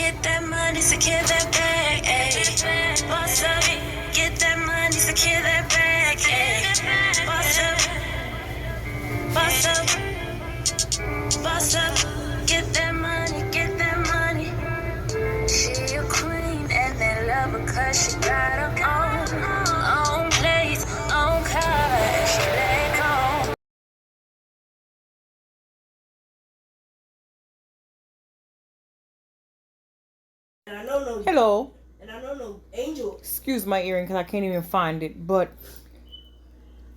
get that money, secure that bag, ayy. Boss up, get that money, secure that bag, ayy. Boss up, boss up, boss up, get that money, get that money. She a queen and they love her cause she got her own place, own car, she let go. And I know no. Hello. And I know no angel. Excuse my earring because I can't even find it. But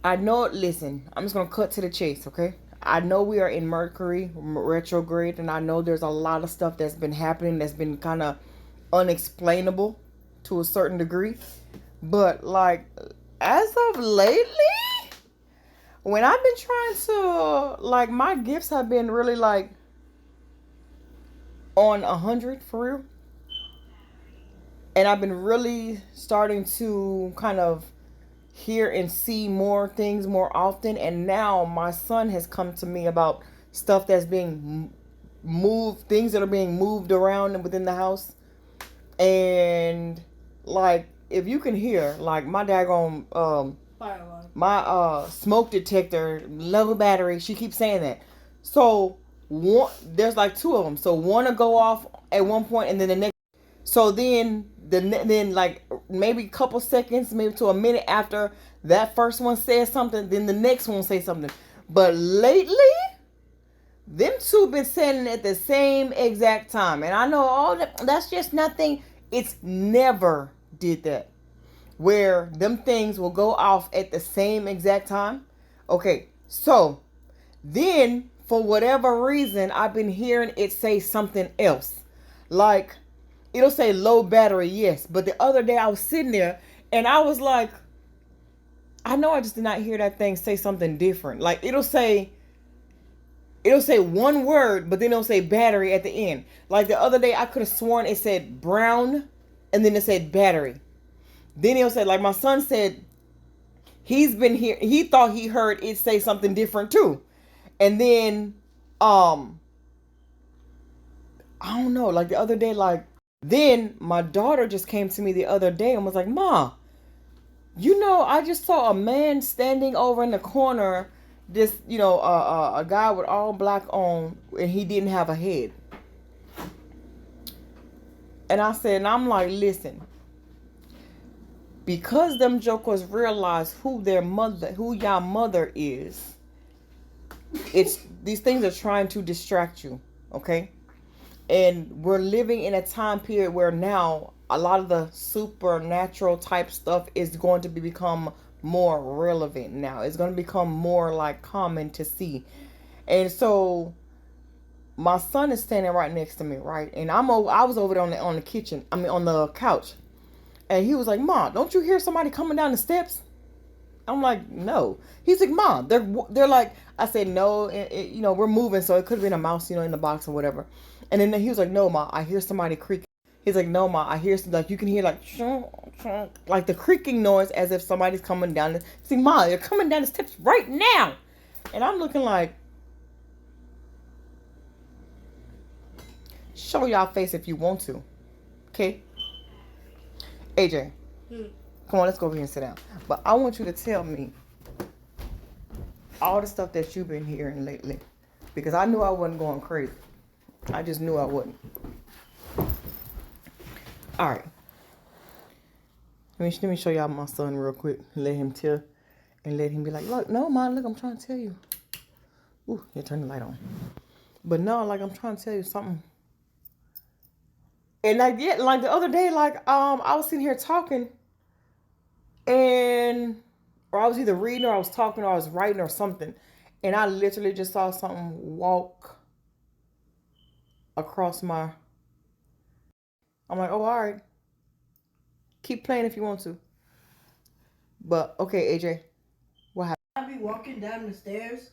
I know, listen, I'm just going to cut to the chase, okay? I know we are in Mercury retrograde, and I know there's a lot of stuff that's been happening that's been kind of unexplainable to a certain degree. But, like, as of lately, when I've been trying to, like, my gifts have been really, like, on 100 for real. And I've been really starting to kind of hear and see more things more often. And now my son has come to me about stuff that's being moved, things that are being moved around within the house. And like, if you can hear, like my daggone Fire alarm. my smoke detector low battery, she keeps saying that. So one, there's like two of them. So one will go off at one point, and then the next. So then like maybe a couple seconds, maybe to a minute after that first one says something, then the next one say something. But lately, them two been saying it at the same exact time, and I know all that's just nothing. It's never did that where them things will go off at the same exact time. Okay, so then for whatever reason, I've been hearing it say something else, like it'll say low battery, yes. But the other day I was sitting there and I was like, I know I just did not hear that thing say something different. Like it'll say one word, but then it'll say battery at the end. Like the other day I could have sworn it said brown and then it said battery. Then it'll say, like my son said, he's been here, he thought he heard it say something different too. And then I don't know, like the other day, like then my daughter just came to me the other day and was like, Ma, you know, I just saw a man standing over in the corner, this, you know, a guy with all black on, and he didn't have a head. And I said, and I'm like, listen, because them jokers realize who their mother, who y'all mother is, it's, these things are trying to distract you, okay? And we're living in a time period where now a lot of the supernatural type stuff is going to become more relevant now. It's going to become more like common to see. And so my son is standing right next to me, right? And I was over there on the kitchen, on the couch. And he was like, "Ma, don't you hear somebody coming down the steps?" I'm like, "No." He's like, "Ma, they're like," I said, "No, you know, we're moving, so it could have been a mouse, you know, in the box or whatever." And then he was like, "No, Ma, I hear somebody creaking." He's like, "No, Ma, I hear like you can hear like the creaking noise as if somebody's coming down the. See, Ma, they're coming down the steps right now." And I'm looking like, show y'all face if you want to, okay? AJ, come on, let's go over here and sit down. But I want you to tell me all the stuff that you've been hearing lately, because I knew I wasn't going crazy. I just knew I wouldn't. All right. Let me show y'all my son real quick. Let him tell, and let him be like, "Look, no, Ma, look, I'm trying to tell you." Ooh, yeah, turn the light on. But no, like I'm trying to tell you something. And like, yeah, like the other day, like I was sitting here talking, and or I was either reading or I was talking or I was writing or something, and I literally just saw something walk across my. I'm like, "Oh, all right. Keep playing if you want to." But okay, AJ, what happened? I be walking down the stairs.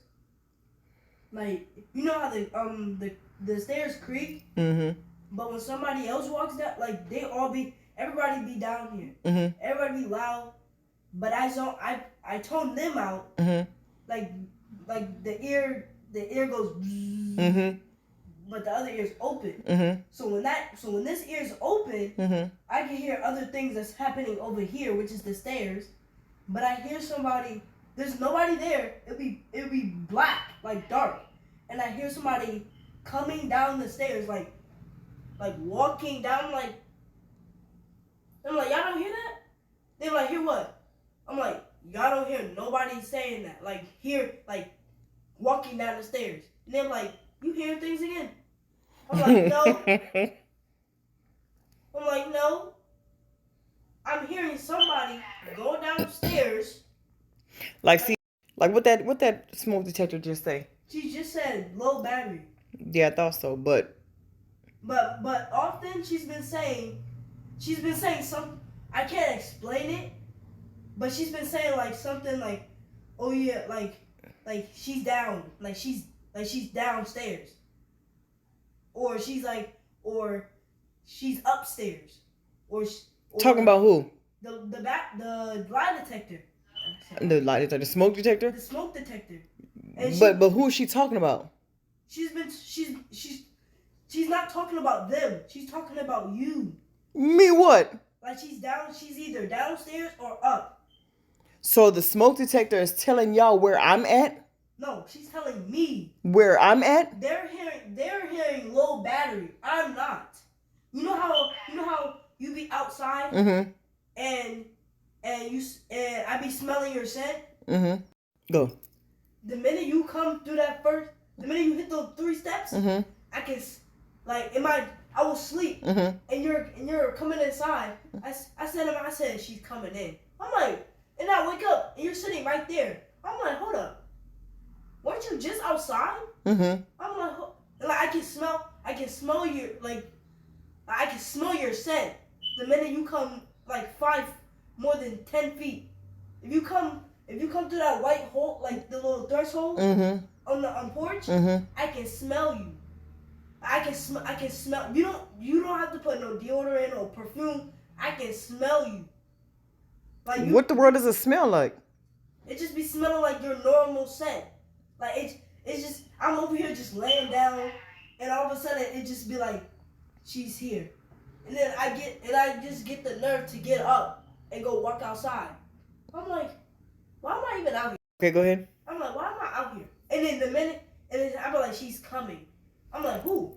Like, you know how the stairs creak? Mm-hmm. But when somebody else walks down, like everybody be down here. Mm-hmm. Everybody be loud. But I tone them out. Mm-hmm. Like the ear goes. Mm-hmm. but the other ear's open. Mm-hmm. So when this ear's open, Mm-hmm. I can hear other things that's happening over here, which is the stairs. But I hear somebody. There's nobody there. It'll be black, like dark, and I hear somebody coming down the stairs, like walking down, like. I'm like, y'all don't hear that? They're like, hear what? I'm like, y'all don't hear nobody saying that. Like, hear, like, walking down the stairs. And they're like, you hearing things again? I'm like, no. I'm like, no. I'm hearing somebody go downstairs. Like, see, like what that smoke detector just say? She just said low battery. Yeah, I thought so, but But often she's been saying some. I can't explain it, but she's been saying like something like, oh yeah, like she's down, like she's downstairs, or she's upstairs, or talking about who? the lie detector. The lie detector, the smoke detector. The smoke detector. And But who is she talking about? she's not talking about them. She's talking about you. Me what? Like she's either downstairs or up. So the smoke detector is telling y'all where I'm at? No, she's telling me Where I'm at? they're hearing low battery. I'm not. You know how you be outside Mm-hmm. and I be smelling your scent. Mm-hmm. Go. The minute you come through the minute you hit those 3 steps, Mm-hmm. I can I will sleep Mm-hmm. and you're coming inside. I said she's coming in. I'm like, and I wake up and you're sitting right there. I'm like, hold up, weren't you just outside? Mm-hmm. I'm like I can smell your I can smell your scent the minute you come like more than 10 feet. If you come through that white hole, like the little threshold Mm-hmm. on the porch, Mm-hmm. I can smell you. I can smell. You don't have to put no deodorant or perfume. I can smell you. Like What the world does it smell like? it just be smelling like your normal scent. Like it's just I'm over here just laying down, and all of a sudden it just be like, she's here, and then I just get the nerve to get up and go walk outside. I'm like, why am I even out here? Okay, go ahead. I'm like, why am I out here? And then I be like, she's coming. I'm like, who?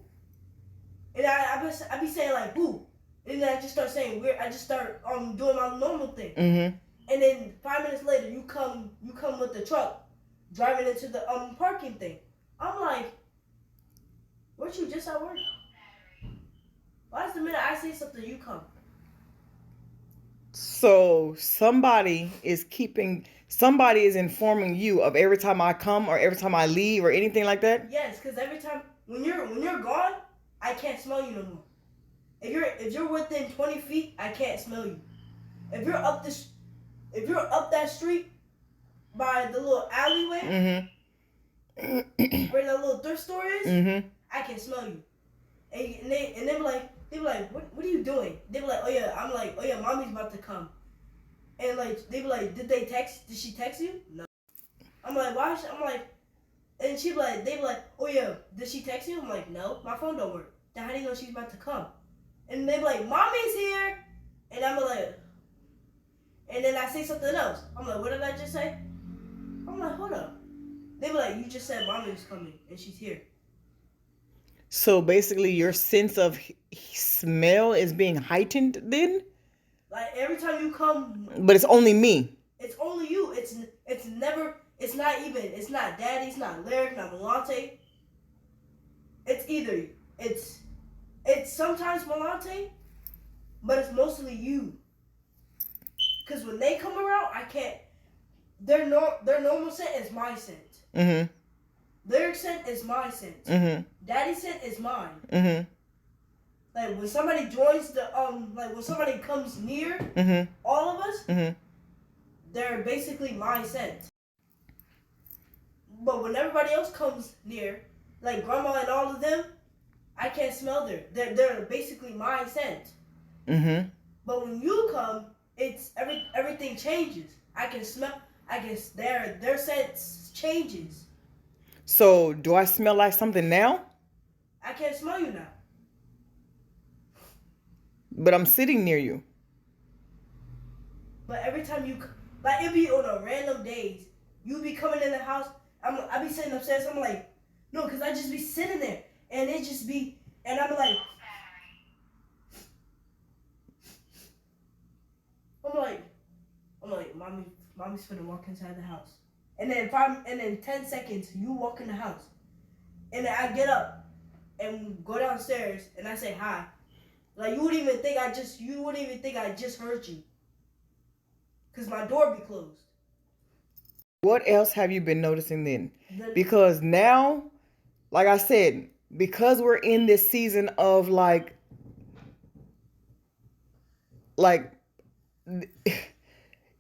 And I be saying like, who? And then I just start saying weird. I just start doing my normal thing. Mm-hmm. And then 5 minutes later, you come with the truck, driving into the parking thing. I'm like, weren't you just at work? Why is the minute I say something, you come? So somebody is informing you of every time I come or every time I leave or anything like that? Yes, because every time when you're gone, I can't smell you no more. If you're within 20 feet, I can't smell you. If you're up that street by the little alleyway, Mm-hmm. where the little thrift store is, Mm-hmm. I can smell you. And they be like, what are you doing? They be like, oh yeah, I'm like, oh yeah, mommy's about to come. And like they be like, did she text you? No. I'm like, why? I'm like, and they be like, oh yeah, did she text you? I'm like, no, my phone don't work. Then how do you know she's about to come? And they be like, mommy's here. And I'm like, and then I say something else. I'm like, what did I just say? I'm like, hold up. They be like, you just said mommy's coming and she's here. So basically your sense of smell is being heightened then? Like every time you come, But it's only me. it's only you. It's not Daddy, it's not Lyric, not Malante. It's sometimes Malante, but it's mostly you. Cause when they come around, I can't. Their normal scent is my scent. Mm-hmm. Lyric scent is my scent. Mm-hmm. Daddy scent is mine. Mm-hmm. Like when somebody joins like when somebody comes near Mm-hmm. all of us, Mm-hmm. they're basically my scent. But when everybody else comes near, like grandma and all of them, I can't smell they're basically my scent. Mm-hmm. But when you come, it's everything changes. I can smell. their scent changes. So do I smell like something now? I can't smell you now. But I'm sitting near you. But every time you, like, it be on a random days, you be coming in the house. I be sitting upstairs. I'm like, no, cause I just be sitting there, and it just be, and I'm like, mommy's finna walk inside the house, and then 10 seconds you walk in the house, and then I get up and go downstairs and I say hi, like you wouldn't even think I just heard you, cause my door be closed. What else have you been noticing then? The- Because now, like I said, because we're in this season of like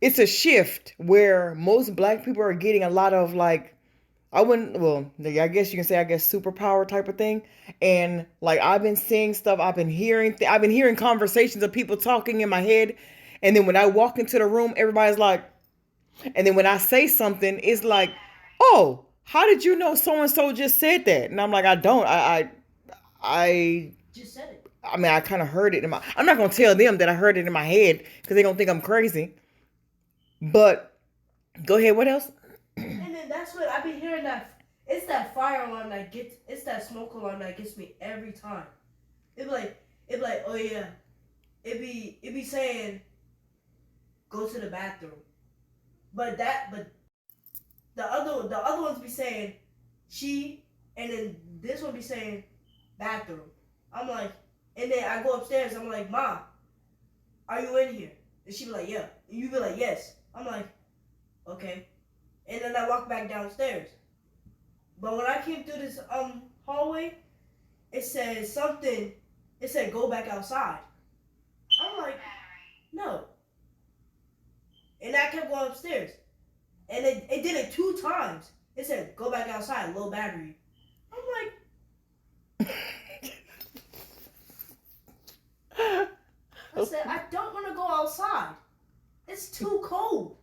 it's a shift where most black people are getting a lot of like, I guess you can say, superpower type of thing. And like, I've been seeing stuff, I've been hearing conversations of people talking in my head. And then when I walk into the room, everybody's like, and then when I say something, it's like, oh, how did you know so-and-so just said that? And I'm like, I don't, I just said it. I mean, I kind of heard it I'm not going to tell them that I heard it in my head because they don't think I'm crazy. But go ahead. What else? And then that's what I be hearing, that it's that fire alarm it's that smoke alarm that gets me every time. It be like, oh yeah. It be saying, go to the bathroom. But the other ones be saying she, and then this one be saying bathroom. I'm like, and then I go upstairs, I'm like, Mom, are you in here? And she be like, yeah. And you be like, yes. I'm like, okay. And then I walk back downstairs. But when I came through this hallway, it said go back outside. I'm like, no. And I kept going upstairs. And it did it 2 times. It said, go back outside, low battery. I'm like, I said, I don't want to go outside. It's too cold.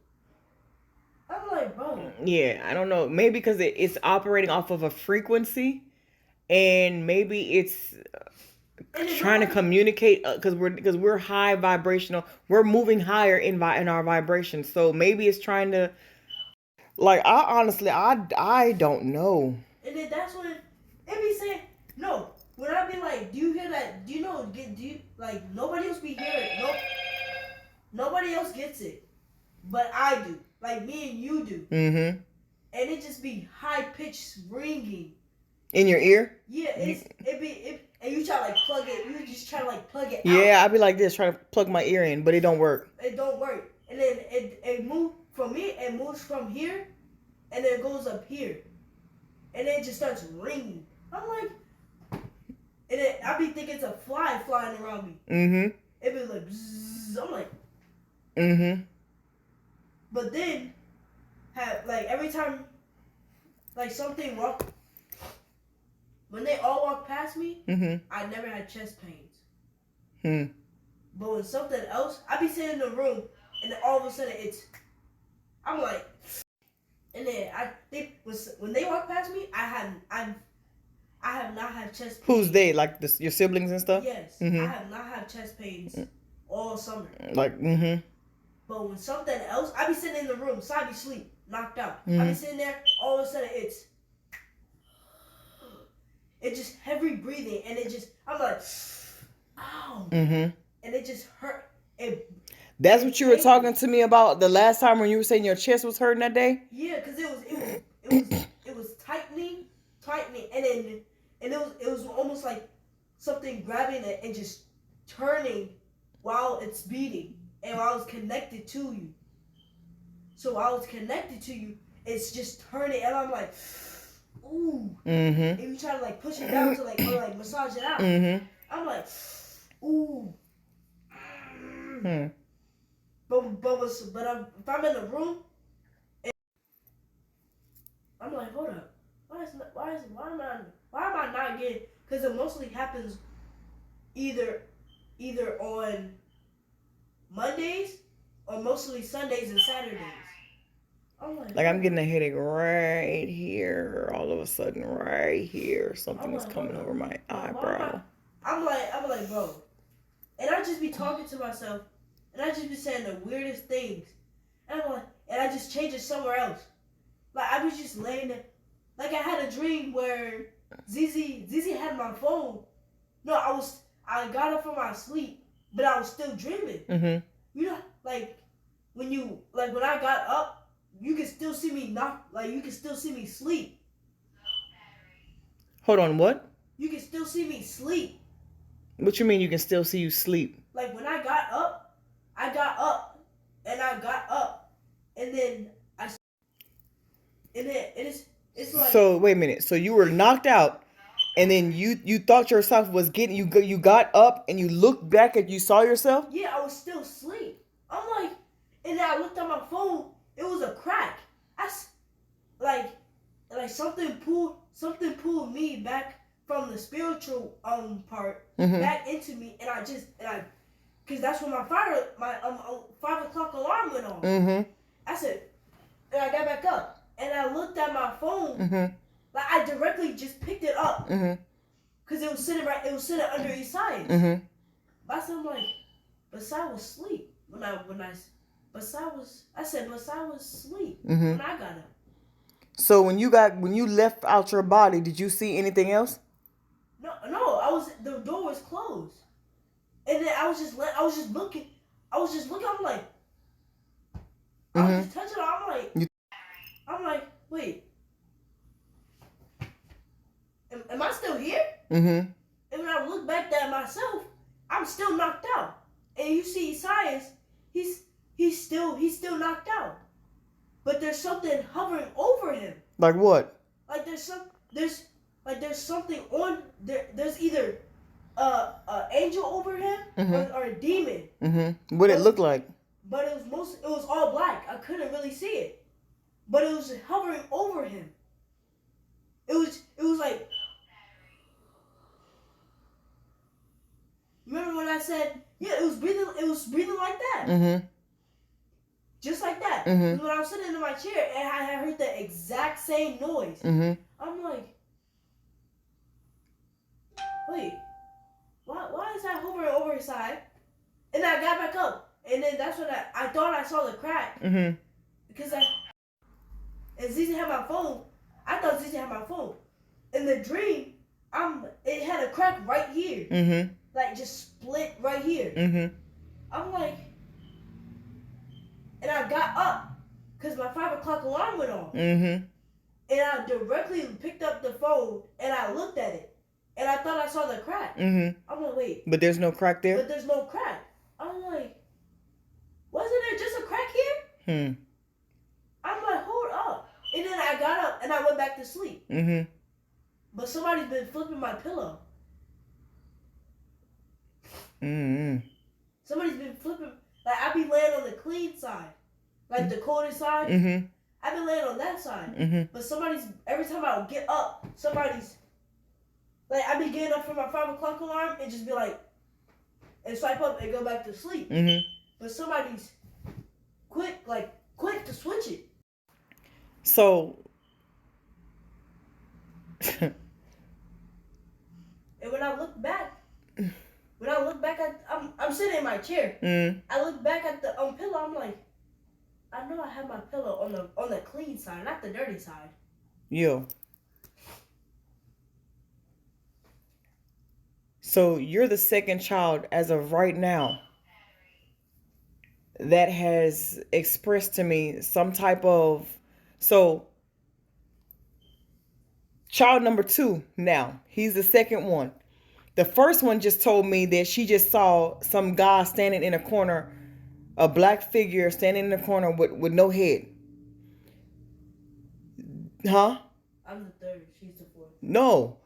I'm like, bro. Yeah, I don't know. Maybe because it's operating off of a frequency, and maybe it's trying to communicate because we're high vibrational. We're moving higher in our vibrations. So maybe it's trying to. Like, I don't know. And then that's when it be saying, no. When I be like, do you hear that? Do you know? Do you, like, nobody else be hearing? Nobody else gets it, but I do. Like me and you do. Mm-hmm. And it just be high pitched ringing. In your ear? Yeah, and you try to like plug it. You just try to like plug it out. Yeah, I be like this, trying to plug my ear in, but it don't work. It don't work. And then it moves from me. It moves from here, and then it goes up here, and then it just starts ringing. I'm like, and then I be thinking it's a fly flying around me. Mm-hmm. It be like, bzzz. I'm like, mm-hmm. But then, every time, like something when they all walk past me, mm-hmm. I never had chest pains. Hmm. But when something else, I be sitting in the room, and then all of a sudden I'm like, and then when they walk past me, I have not had chest pains. Who's they? Like your siblings and stuff? Yes. Mm-hmm. I have not had chest pains all summer. Like, mm-hmm. But when something else, I be sitting in the room, so I be sleep, knocked out. Mm-hmm. I be sitting there, all of a sudden it's just heavy breathing, and I'm like, ow. Mm-hmm. And it just hurt. That's what you were talking to me about the last time when you were saying your chest was hurting that day? Yeah, because it was tightening, and then it was almost like something grabbing it and just turning while it's beating, and while it's connected to you. So while it's connected to you, it's just turning, and I'm like, ooh. Mm-hmm. And you try to like push it down to like or like massage it out. Mm-hmm. I'm like, ooh. Hmm. If I'm in a room, I'm like, hold up, why am I not getting? Because it mostly happens either on Mondays or mostly Sundays and Saturdays. I'm like, Like I'm getting a headache right here. All of a sudden, right here, something is coming over my eyebrow. I'm like, bro. And I just be talking to myself, and I just be saying the weirdest things. And I'm like, and I just change it somewhere else. Like I was just laying there. Like I had a dream where ZZ had my phone. No, I got up from my sleep, but I was still dreaming. Mm-hmm. You know, like when I got up, you can still see me you can still see me sleep. Hold on, what? You can still see me sleep. What you mean you can still see you sleep? Like when I got up, and then it's like. So wait a minute. So you were knocked out, and then you thought yourself was getting you got up and you looked back and you saw yourself? Yeah, I was still asleep. I'm like, and then I looked at my phone. It was a crack. Like something pulled me back from the spiritual part Mm-hmm. back into me, and I because that's when my 5 o'clock alarm went on. Mm-hmm. I said, and I got back up, and I looked at my phone. Mm-hmm. Like I directly just picked it up, Mm-hmm. cause it was sitting under Isaiah. Mm-hmm. But I said, I'm like, Basai was asleep I said Basai was asleep Mm-hmm. when I got up. So when you left out your body, did you see anything else? No, the door was closed, and then I was just looking. I'm like, I was just touching it. I'm like, wait, am I still here? Mm-hmm. And when I look back at myself, I'm still knocked out. And you see Isaiah, he's still knocked out. But there's something hovering over him. Like what? Like there's something on there. There's either an angel over him or a demon. Mm-hmm. What it look like? But it was all black. I couldn't really see it. But it was hovering over him. It was like, remember when I said, yeah, it was breathing like that. Mm-hmm. Just like that. Mm-hmm. When I was sitting in my chair and I had heard the exact same noise. Mm-hmm. I'm like, wait, why is that hovering over his side? And I got back up. And then that's when I thought I saw the crack. Mm-hmm. Because and Zizi had my phone. I thought Zizi had my phone. In the dream, it had a crack right here. Mm-hmm. Like just split right here. Mm-hmm. I'm like, and I got up because my 5 o'clock alarm went on. Mm-hmm. And I directly picked up the phone and I looked at it. And I thought I saw the crack. Mm-hmm. I'm like, wait. But there's no crack there? But there's no crack. I'm like, wasn't there just a crack here? I'm like, hold up. And then I got up and I went back to sleep. Mm-hmm. But somebody's been flipping my pillow. Mm-hmm. Somebody's been flipping. Like, I be laying on the clean side. Like, the coldest side. Mm-hmm. I been laying on that side. Mm-hmm. But every time I would get up, like, I be getting up from my 5 o'clock alarm and just be like, and swipe up and go back to sleep. Mm-hmm. But somebody's quick to switch it. So And when I look back at, I'm sitting in my chair. I look back at the pillow. I'm like, I know I have my pillow on the clean side, not the dirty side. yo. So you're the second child as of right now that has expressed to me some type of, so child number 2 now, he's the second one. The first one just told me that she just saw some guy standing in a corner, a black figure standing in the corner with no head. Huh? I'm the third, she's the fourth. No,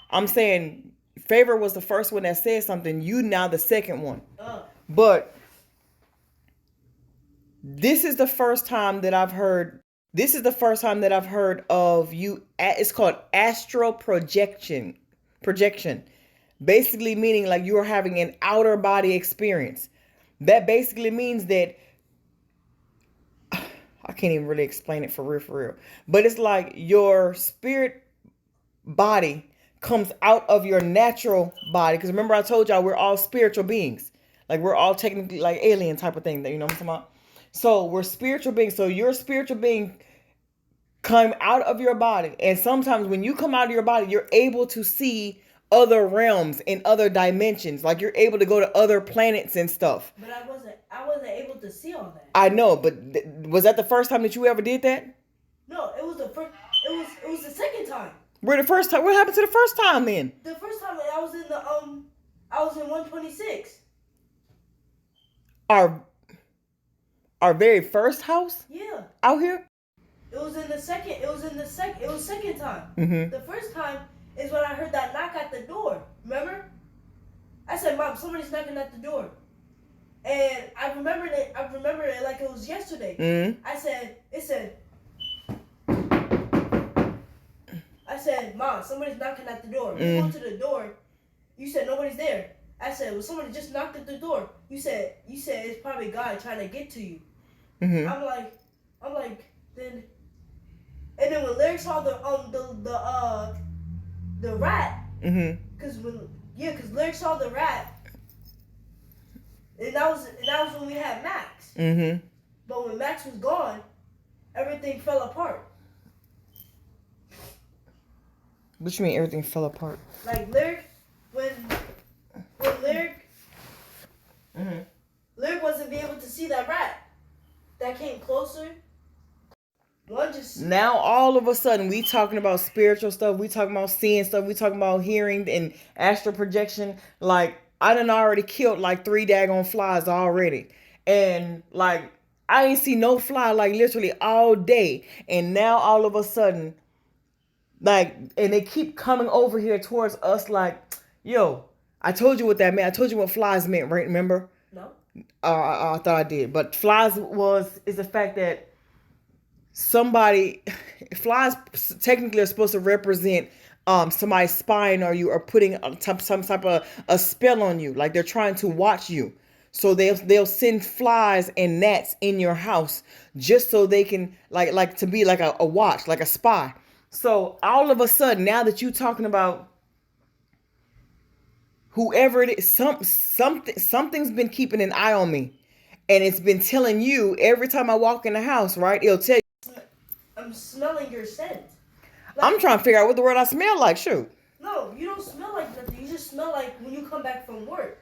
I'm saying Favor was the first one that said something. You now the second one. But this is the first time that I've heard. This is the first time that I've heard of you. It's called astral projection. Basically meaning like you are having an outer body experience. That basically means that I can't even really explain it for real. But it's like your spirit body comes out of your natural body. Because remember, I told y'all we're all spiritual beings. Like we're all technically like alien type of thing. That you know what I'm talking about. So we're spiritual beings. So your spiritual being come out of your body, and sometimes when you come out of your body, you're able to see other realms and other dimensions. Like you're able to go to other planets and stuff. But I wasn't able to see all that. I know, but was that the first time that you ever did that? No, it was the first. It was the second time. Where the first time? What happened to the first time then? The first time I was in I was in 126. Our very first house? Yeah. Out here? It was second time. Mm-hmm. The first time is when I heard that knock at the door. Remember? I said, "Mom, somebody's knocking at the door." And I remembered it like it was yesterday. Mm-hmm. I said, "Mom, somebody's knocking at the door." You go to the door. You said nobody's there. I said, "Well, somebody just knocked at the door." You said it's probably God trying to get to you. Mm-hmm. I'm like, then, and then when Larry saw the rat, Mm-hmm. cause Larry saw the rat, and that was when we had Max. Mm-hmm. But when Max was gone, everything fell apart. What you mean everything fell apart? Like Lyric, when Lyric, Mm-hmm. Lyric wasn't be able to see that rat that came closer. Now all of a sudden we talking about spiritual stuff, we talking about seeing stuff, we talking about hearing and astral projection. Like I done already killed like 3 daggone flies already. And like I ain't see no fly like literally all day. And now all of a sudden, like, and they keep coming over here towards us like, yo, I told you what that meant. I told you what flies meant, right? Remember? No. I thought I did. But flies is the fact that flies technically are supposed to represent somebody spying on you or putting some type of a spell on you, like they're trying to watch you. So they'll send flies and gnats in your house just so they can like to be like a watch, like a spy. So all of a sudden, now that you're talking about whoever it is, something's been keeping an eye on me, and it's been telling you every time I walk in the house, right? It'll tell you. I'm smelling your scent. I'm trying to figure out what the word I smell like. Shoot. No, you don't smell like nothing. You just smell like when you come back from work.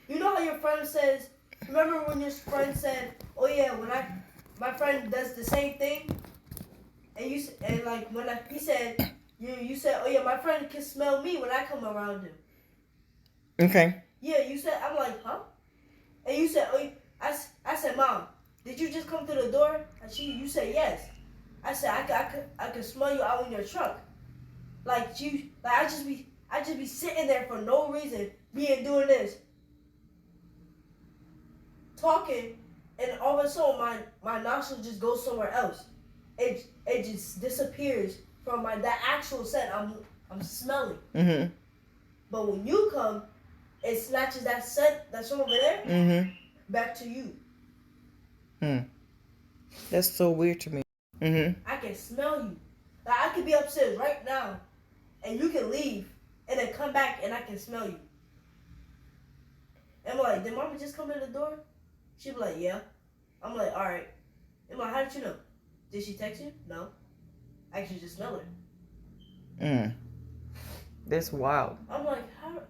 You know how your friend says, remember when your friend said, "Oh yeah, my friend does the same thing," and he said, you said, "Oh yeah, my friend can smell me when I come around him." Okay. Yeah, you said, I'm like, huh? And you said, "Oh," I said, "Mom, did you just come to the door?" And you said, "Yes." I said, I could smell you out in your truck. I just be sitting there for no reason, doing this, talking, and all of a sudden my nostril just goes somewhere else. It just disappears from that actual scent I'm smelling. Mm-hmm. But when you come, it snatches that scent that's over there Mm-hmm. back to you. That's so weird to me. Mm-hmm. I can smell you. Like I could be upstairs right now, and you can leave, and then come back, and I can smell you. And I'm like, did Mama just come in the door? She'd be like, yeah. I'm like, all right. I'm like, how did you know? Did she text you? No. I actually just smell her. That's wild. I'm like, how?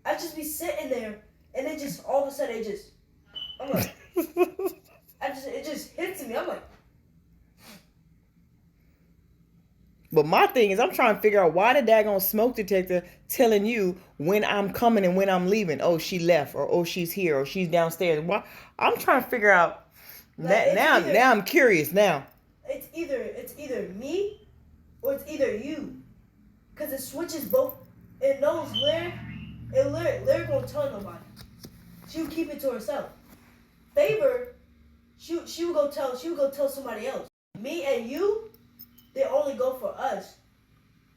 I just be sitting there, and it just all of a sudden I'm like, it just hits me. I'm like. But my thing is, I'm trying to figure out why the daggone smoke detector telling you when I'm coming and when I'm leaving. Oh, she left, or oh, she's here, or she's downstairs. Why? I'm trying to figure out. Now I'm curious. Now it's either me or it's either you, cause it switches both. It knows Lyric won't tell nobody. She'll keep it to herself. Favor, she'll go tell somebody else. Me and you, they only go for us,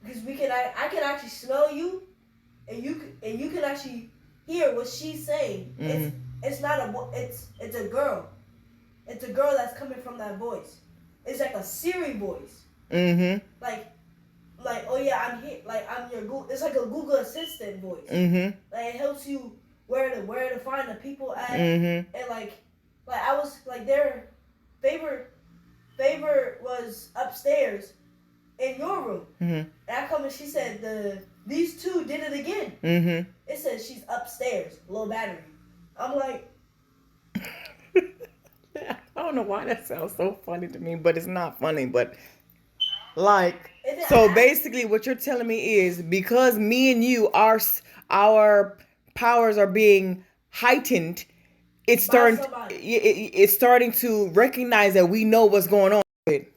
because I can actually smell you, and you can actually hear what she's saying. Mm-hmm. It's not it's a girl. It's a girl that's coming from that voice. it's like a Siri voice. Mm-hmm. Like, oh yeah, I'm here. Like, I'm your Google. It's like a Google Assistant voice. Mm-hmm. Like, it helps you where to find the people at. Mm-hmm. And like I was like their favorite was upstairs in your room. Mm-hmm. And I come and she said these two did it again. Mm-hmm. It says she's upstairs, low battery. I'm like, I don't know why that sounds so funny to me, but it's not funny. But like, so basically, what you're telling me is because me and you, our powers are being heightened. It's it's starting to recognize that we know what's going on. It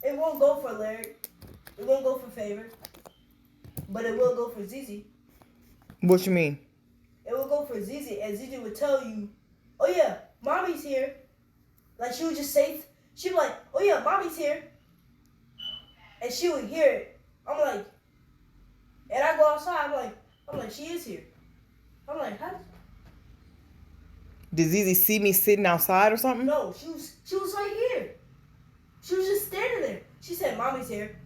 won't go for Larry. It won't go for Favor. But it will go for Zizi. What you mean? It will go for Zizi, and Zizi would tell you, "Oh yeah, mommy's here." Like she would just say, she'd be like, "Oh yeah, mommy's here," and she would hear it. I'm like, and I go outside. I'm like, she is here. I'm like, how? Did Zizi see me sitting outside or something? No, she was right here. She was just standing there. She said, "Mommy's here,"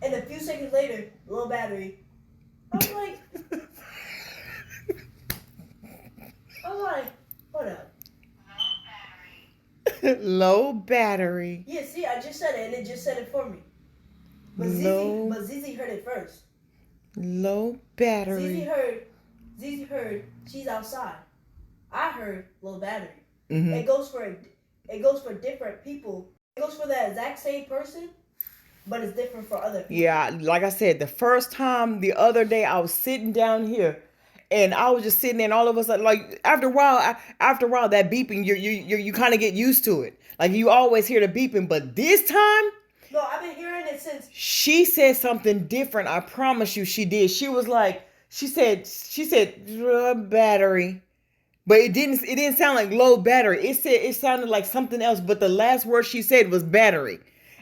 and a few seconds later, low battery. I'm like, what up? Low battery. Yeah, see, I just said it, and it just said it for me. But Zizi heard it first. Low battery. Zizi heard she's outside. I heard low battery. Mm-hmm. It goes for different people. It goes for the exact same person, but it's different for other people. Yeah, like I said, the first time the other day I was sitting down here, and I was just sitting there, and all of us like after a while that beeping, you kind of get used to it. Like you always hear the beeping, but this time. No, I've been hearing it since. She said something different. I promise you, she did. She was like, she said battery. But it didn't sound like low battery. It sounded like something else, but the last word she said was battery.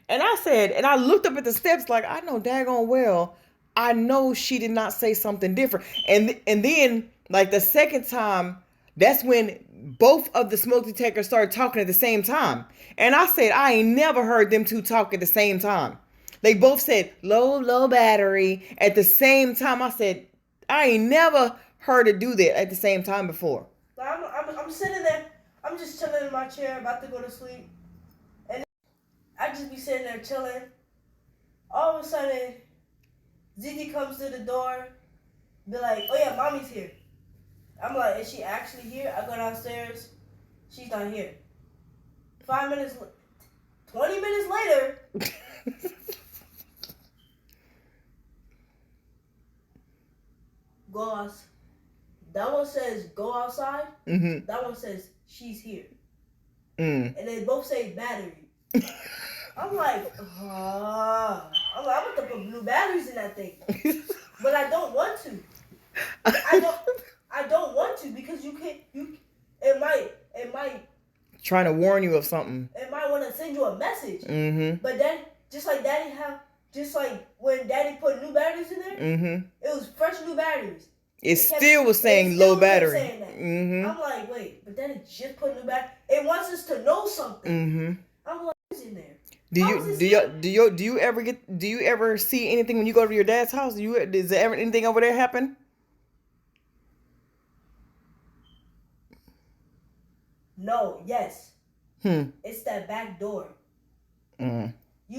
And I looked up at the steps like, I know daggone well, I know she did not say something different. And then like the second time, that's when both of the smoke detectors started talking at the same time. And I said, I ain't never heard them two talk at the same time. They both said low battery at the same time. I said, I ain't never heard her do that at the same time before. I'm sitting there. I'm just chilling in my chair, about to go to sleep, and I just be sitting there chilling. All of a sudden, Zizi comes to the door, be like, "Oh yeah, mommy's here." I'm like, "Is she actually here?" I go downstairs. She's not here. 20 minutes later. Go outside. That one says go outside. Mm-hmm. That one says she's here. Mm. And they both say battery. I'm like, I'm about to put blue batteries in that thing. But I don't want to. I don't want to because it might trying to warn you of something. It might want to send you a message. Mm-hmm. But then just like when Daddy put new batteries in there, mm-hmm. it was fresh new batteries. It still was saying low battery. Mm-hmm. I'm like, wait, but then it just put new battery. It wants us to know something. Mm-hmm. I'm like, what's in there? Do you ever see anything when you go to your dad's house? Does there ever anything over there happen? No. Yes. It's that back door. You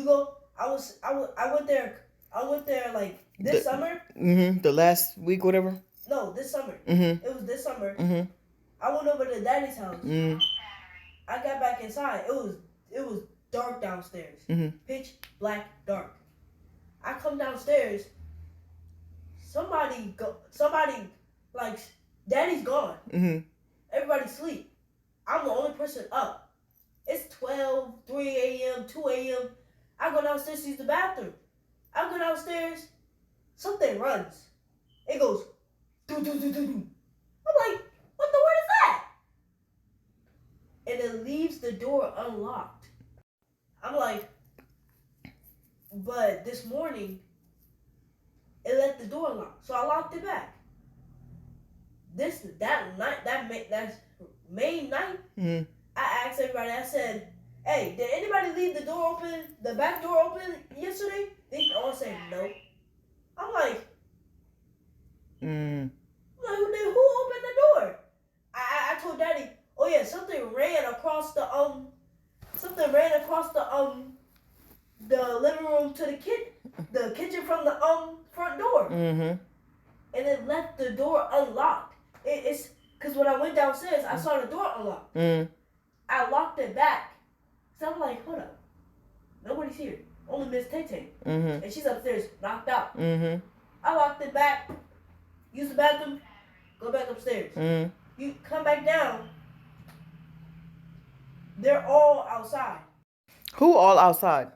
go. I went there. Like this summer. Mm-hmm. The last week, whatever. No, this summer. Mm-hmm. It was this summer. Mm-hmm. I went over to Daddy's house. Mm-hmm. I got back inside. It was dark downstairs. Mm-hmm. Pitch black dark. I come downstairs. Somebody like Daddy's gone. Mm-hmm. Everybody sleep. I'm the only person up. It's 12, 3 a.m., 2 a.m. I go downstairs to use the bathroom. I go downstairs. Something runs. It goes. Doo, doo, doo, doo, doo. I'm like, what the word is that? And it leaves the door unlocked. I'm like, but this morning, it let the door unlock. So I locked it back. That main night, Mm-hmm. I asked everybody, I said, Hey, did anybody leave the door open, the back door open yesterday? They all said no. I'm like, Mm. who opened the door? I told Daddy, oh yeah, something ran across the living room to the kitchen from the front door, Mm-hmm. and it left the door unlocked. It's because when I went downstairs, I saw the door unlocked. Mm. I locked it back. So I'm like, hold up, nobody's here, only Miss Tay Tay, Mm-hmm. and she's upstairs knocked out. Mm-hmm. I locked it back, use the bathroom, go back upstairs. Mm. You come back down, they're all outside. Who all outside?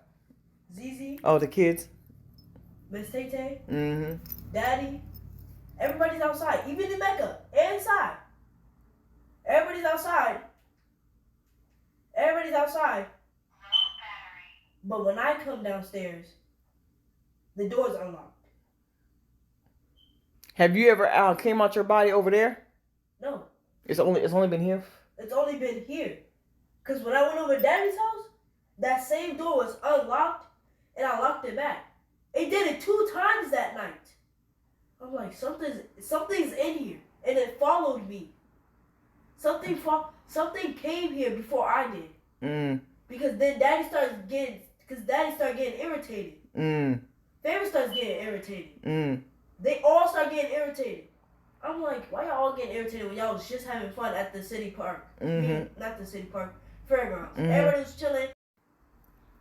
ZZ, Oh, the kids. Miss Tay Tay, Mm-hmm. Daddy, everybody's outside, even in Mecca, inside. Everybody's outside. Everybody's outside. But when I come downstairs, the door's unlocked. Have you ever came out your body over there? No, It's only been here. it's only been here. Because when I went over to Daddy's house, that same door was unlocked, and I locked it back. It did it 2 times that night. I'm like, something's in here, and it followed me. Something came here before I did. Mm. Because then Daddy started getting irritated. Mm. Favorite starts getting irritated. Mm. They all start getting irritated. I'm like, why y'all all getting irritated when y'all was just having fun at the city park? Mm-hmm. Not the city park, fairgrounds. Mhm. Everybody's chilling.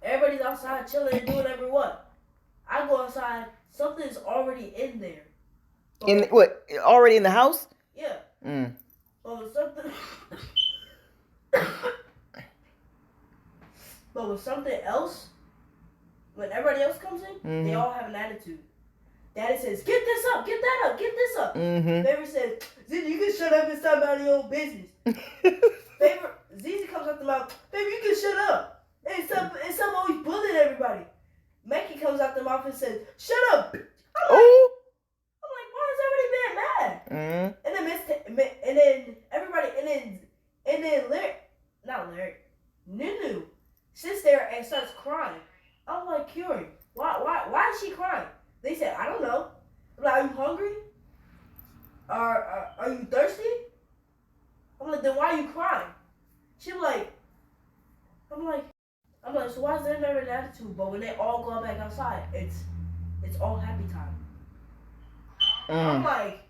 Everybody's outside chilling and doing whatever what. I go outside, something's already in there. In what? Already in the house? Yeah. Mm. But with something else, when everybody else comes in, they Mhm. all have an attitude. Daddy says, get this up, get that up, get this up. Mm-hmm. Favorite says, Zizi, you can shut up and stop about your own business. Favorite, Zizi comes out the mouth, baby, you can shut up. And some always bullying everybody. Mackie comes out the mouth and says, shut up. Oh. I'm like, why is everybody being mad? Mm. And then everybody, and then Lyric, Nunu sits there and starts crying. I'm like, Curie, why is she crying? They said, I don't know. I'm like, are you hungry? Are you thirsty? I'm like, then why are you crying? She like, I'm like, so why is there never an attitude? But when they all go back outside, it's all happy time. I'm like,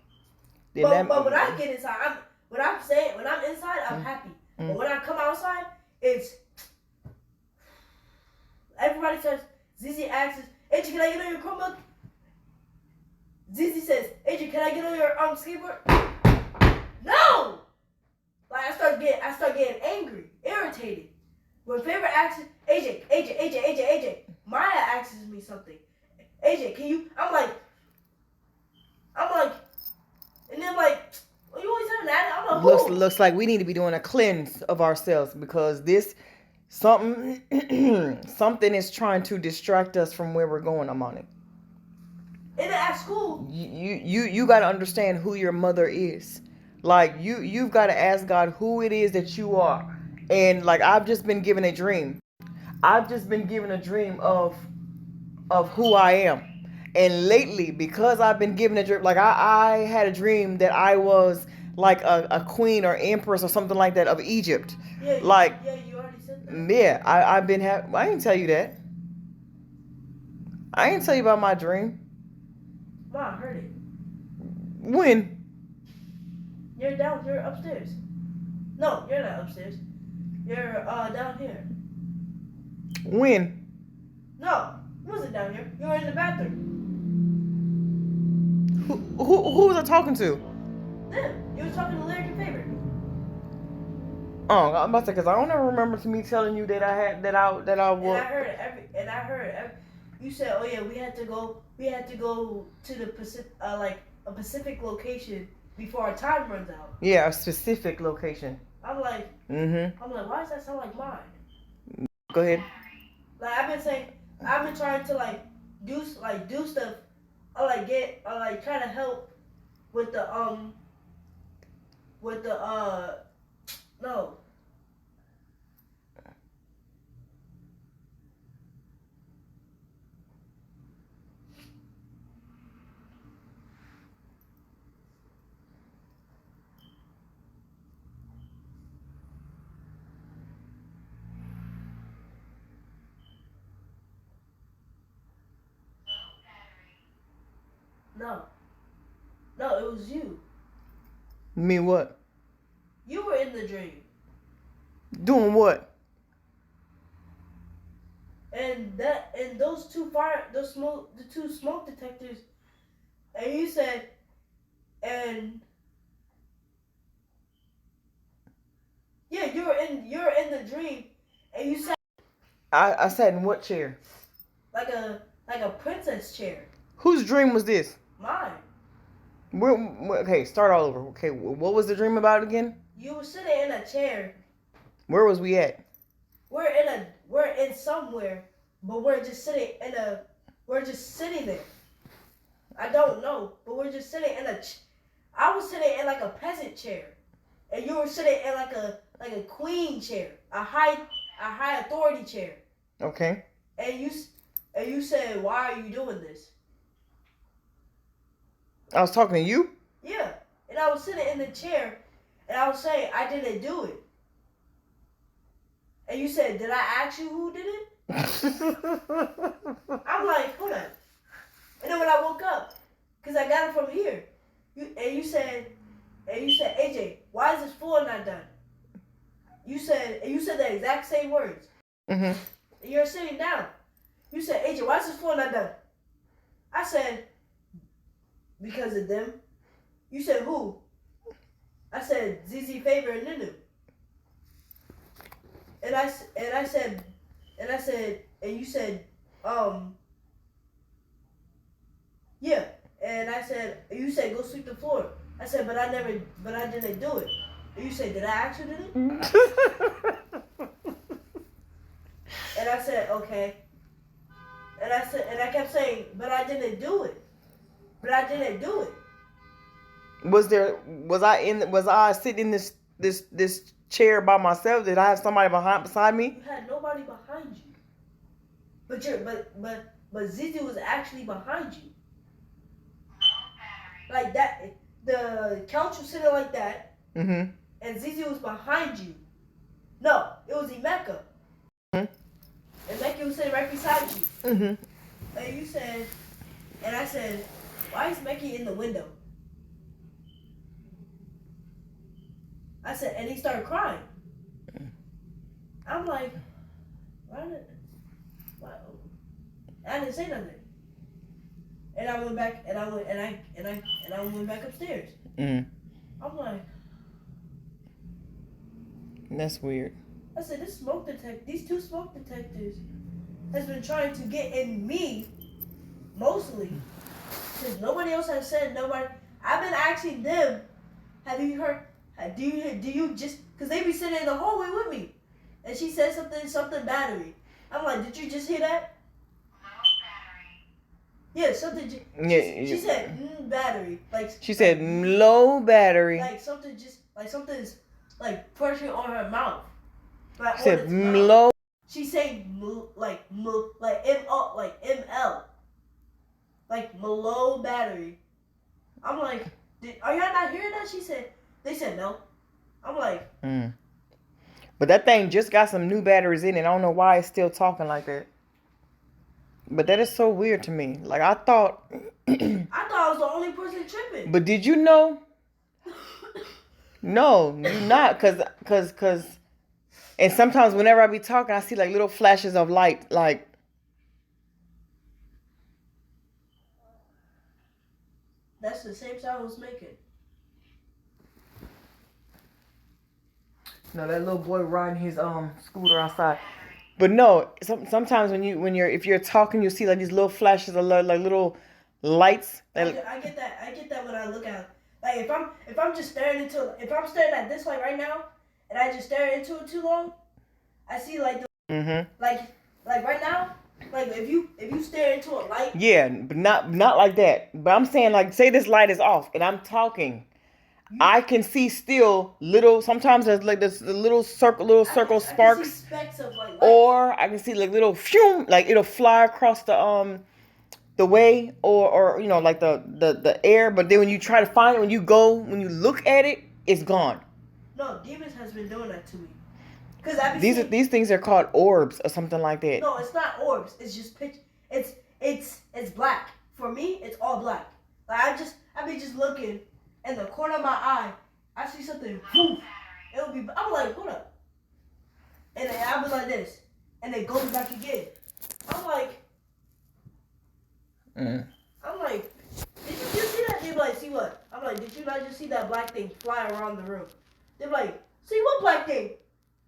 but when I get inside, when I'm inside, I'm happy. But when I come outside, it's everybody starts. Zizi asks, AJ, can I get on your Chromebook? Zizi says, AJ, can I get on your skateboard? No! Like I start getting angry, irritated. When favorite asks AJ, Maya asks me something. AJ, can you? I'm like, and then like, well, you always have that. I'm like, looks like we need to be doing a cleanse of ourselves because something is trying to distract us from where we're going. I'm on it. And then at school, you got to understand who your mother is. Like you've got to ask God who it is that you are. And like I've just been given a dream. I've just been given a dream of who I am. And lately, because I've been given a dream, like I had a dream that I was like a queen or empress or something like that of Egypt. Yeah, you already said that. Yeah, I didn't tell you that. I didn't tell you about my dream. Ma, I heard it. When? You're upstairs. No, you're not upstairs. You're down here. When? No, you wasn't down here. You were in the bathroom. Who was I talking to? Them. You was talking to Lyric and Favorite. Oh, I'm about to say because I don't ever remember me telling you that I was. And I heard you said, oh yeah, we had to go to the Pacific, like a Pacific location before our time runs out. Yeah, a specific location. I'm like, why does that sound like mine? Go ahead. Like I've been trying to do stuff, try to help with the No. No, it was you. Me what? You were in the dream. Doing what? And those two the two smoke detectors, and you said, and yeah, you're in the dream, and you sat I sat in what chair? like a princess chair. Whose dream was this? Mine. Okay, start all over. Okay, what was the dream about again? You were sitting in a chair. Where was we at? We're in somewhere, but we're just sitting there. I don't know, but we're just sitting in I was sitting in like a peasant chair, and you were sitting in like a queen chair, a high authority chair. Okay. And you said, "Why are you doing this?" I was talking to you? Yeah, and I was sitting in the chair, and I was saying I didn't do it. And you said, "Did I ask you who did it?" I'm like, hold on. And then when I woke up, because I got it from here, you said, AJ, why is this floor not done? You said the exact same words. Mm-hmm. And you're sitting down. You said, AJ, why is this floor not done? I said, because of them. You said, who? I said, ZZ Favor and Nunu. And you said, yeah. And you said, go sweep the floor. I said, but I didn't do it. And you said, did I actually do it? And I said, okay. And I kept saying, but I didn't do it. But I didn't do it. Was I sitting in this chair by myself? Did I have somebody beside me? You had nobody behind you. But Zizi was actually behind you. Like that, the couch was sitting like that. Mm-hmm. And Zizi was behind you. No, it was Emeka. Mm-hmm. And Emeka was sitting right beside you. Mm-hmm. And you said, and I said, why is Meki in the window? I said, and he started crying. I'm like, why? I didn't say nothing. And I went back, and I went back upstairs. Mm. I'm like, that's weird. I said, these two smoke detectors has been trying to get in me, mostly, because nobody else has said nobody. I've been asking them, have you heard? Do you just? Because they be sitting in the hallway with me, and she said something battery. I'm like, did you just hear that? Yeah, something. She said battery. Like she said low battery. Like something's like pressure on her mouth. Like she said low. She's saying like ML, like low battery. I'm like, are y'all not hearing that? They said no. I'm like. But that thing just got some new batteries in it. I don't know why it's still talking like that. But that is so weird to me. Like I thought I was the only person tripping. But did you know? No, you're not, cause and sometimes whenever I be talking, I see like little flashes of light, like that's the same sound I was making. No, that little boy riding his scooter outside. But no, sometimes if you're talking, you see like these little flashes of like little lights. I get that when I look out. Like if I'm staring at this light right now, and I just stare into it too long, I see like the like right now, like if you stare into a light. Yeah, but not like that. But I'm saying like say this light is off and I'm talking. I can see still little. Sometimes there's like this little circle sparks, I can see specks of like lights. Or I can see like little phew, like it'll fly across the way, or you know like the air. But then when you try to find it, when you look at it, it's gone. No, Demons has been doing that to me. Cause these things are called orbs or something like that. No, it's not orbs. It's just pitch. It's black. For me, it's all black. Like I be just looking in the corner of my eye. I see something. Woof. It'll be. I'm like, hold up. And then I'll be like this, and it goes back again. I'm like, Mm. I'm like, did you just see that? They be like, see what? I'm like, did you not just see that black thing fly around the room? They're like, see what black thing?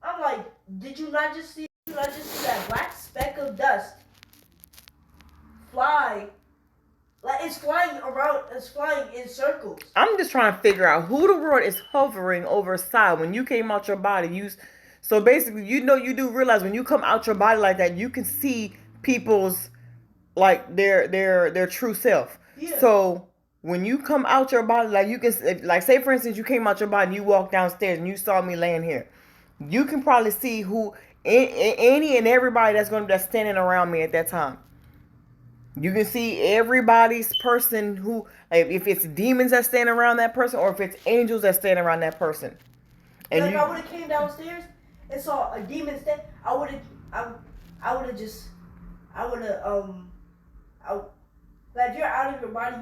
I'm like, did you not just see? Did you not just see that black speck of dust fly? Like it's flying around. It's flying in circles. I'm just trying to figure out who the world is hovering over side when you came out your body. So basically, you do realize when you come out your body like that, you can see people's like their true self. Yeah. So when you come out your body, like you can, like say for instance, you came out your body and you walked downstairs and you saw me laying here, you can probably see who any and everybody that's standing around me at that time. You can see everybody's person who, like, if it's demons that stand around that person or if it's angels that stand around that person. And like if I would have came downstairs and saw a demon stand, I would have like if you're out of your body,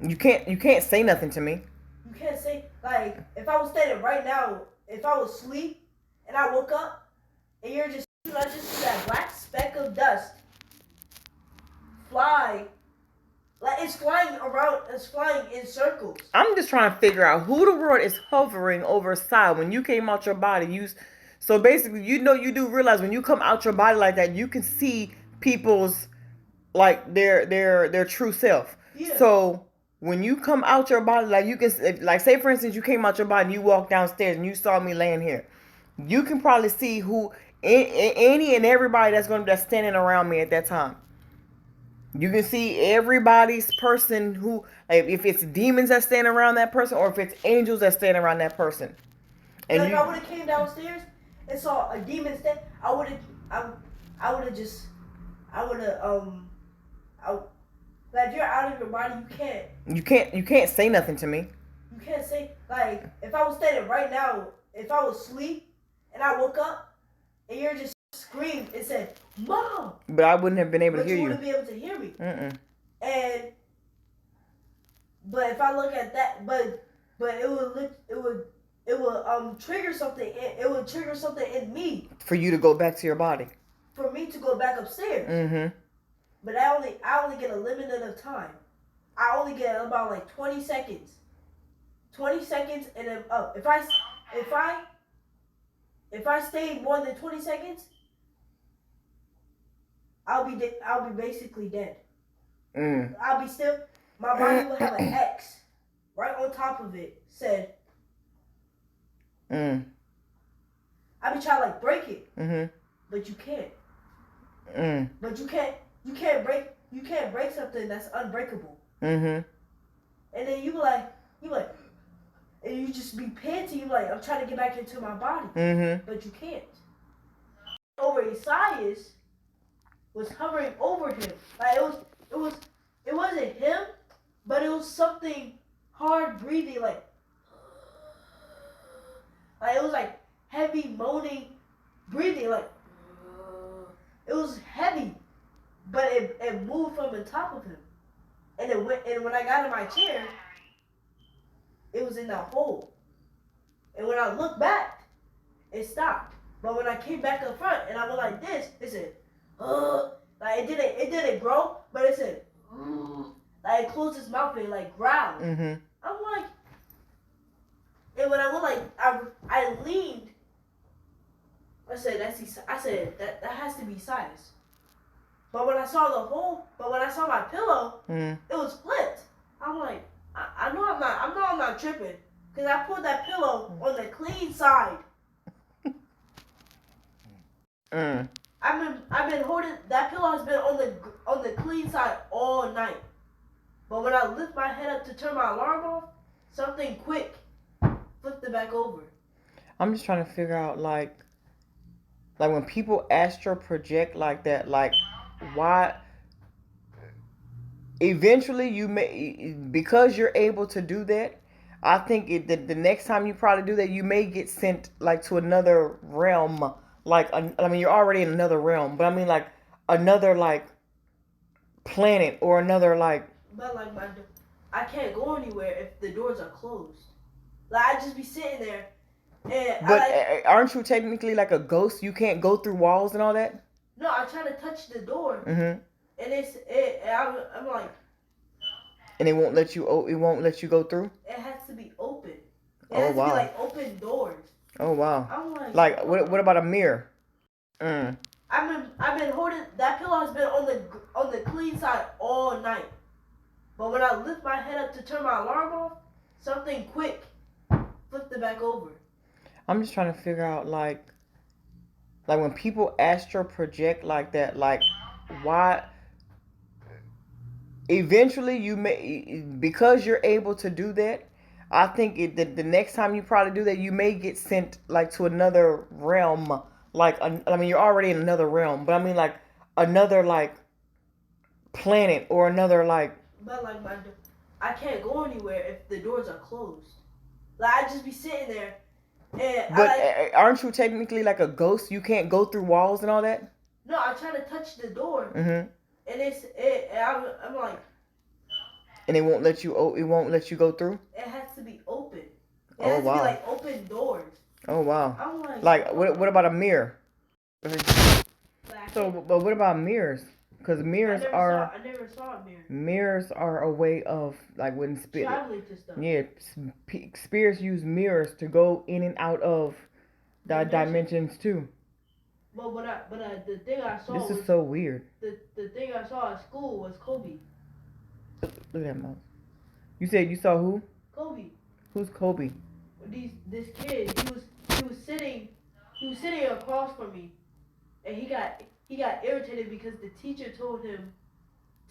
you can't say nothing to me. You can't say, like, if I was standing right now, if I was asleep and I woke up and I just see that black speck of dust fly, like it's flying around, it's flying in circles. I'm just trying to figure out who the world is hovering over side when you came out your body. So basically, you do realize when you come out your body like that, you can see people's like their true self. Yeah. So when you come out your body, like you can, like say for instance, you came out your body and you walked downstairs and you saw me laying here, you can probably see who any and everybody that's standing around me at that time. You can see everybody's person who, like, if it's demons that stand around that person or if it's angels that stand around that person. And like if I would have came downstairs and saw a demon stand, like if you're out of your body, you can't say nothing to me. You can't say, like, if I was standing right now, if I was asleep and I woke up and you're just screamed and said, "Mom!" But I wouldn't have been able to hear you. But you wouldn't be able to hear me. Mm-mm. But if I look at that, but it would trigger something. It would trigger something in me. For you to go back to your body. For me to go back upstairs. Mm-hmm. But I only get a limited of time. I only get about like 20 seconds. 20 seconds and then up. If I stay more than 20 seconds, I'll be basically dead. I'll be still. My body will have an X right on top of it. Said. I be trying to like break it. Mm-hmm. But you can't. But you can't break something that's unbreakable. Mm-hmm. And then you be like, and you just be panting. You like, I'm trying to get back into my body. Mm-hmm. But you can't. Over Esaias was hovering over him. Like it wasn't him, but it was something hard breathing, like it was like heavy moaning breathing, like it was heavy, but it moved from the top of him, and when I got in my chair, it was in that hole, and when I looked back, it stopped. But when I came back up front and I went like this, it said, like it didn't grow, but it said, like it closed its mouth and like growled. Mm-hmm. I'm like, and when I went like, I leaned. I said that has to be size. But when I saw the hole, when I saw my pillow, it was flipped. I'm like, I know I'm not tripping, because I put that pillow on the clean side. I've been holding that pillow has been on the clean side all night. But when I lift my head up to turn my alarm off, something quick flipped it back over. I'm just trying to figure out like when people astral project like that, like why? Eventually, you may, because you're able to do that. I think the next time you probably do that, you may get sent like to another realm. Like, I mean, you're already in another realm, but I mean, like, another, like, planet or another, like... But, like, I can't go anywhere if the doors are closed. Like I just be sitting there, and But I aren't you technically like a ghost? You can't go through walls and all that. no, I try to touch the door, Mm-hmm. and I'm like, And it won't let you. It won't let you go through. it has to be open. It Oh, has to wow. be like open doors. Oh wow. I'm like, Like what about a mirror? Mm. I've been holding that pillow has been on the clean side all night. But when I lift my head up to turn my alarm off, something quick flipped it back over. I'm just trying to figure out like when people astral project like that, like why. Eventually, you may, because you're able to do that. I think the next time you probably do that, you may get sent like to another realm. Like I mean, you're already in another realm, but I mean like another like planet or another like. But like I can't go anywhere if the doors are closed. Like I just be sitting there, and But aren't you technically like a ghost? You can't go through walls and all that. No, I try to touch the door, Mm-hmm. and I'm like, And it won't let you. It won't let you go through. it has to be open. It Oh, has to wow. be like open doors. Oh wow. I'm Like what about a mirror? like, So, but what about mirrors? Because mirrors are. I never saw a mirror. Mirrors are a way of like when Traveling to stuff. yeah, spirits use mirrors to go in and out of the dimensions too. But the thing I saw This was is so weird. the thing I saw at school was Kobe. Look at that mouse. You said you saw who? Kobe. Who's Kobe? This kid. He was sitting across from me, and he got irritated because the teacher told him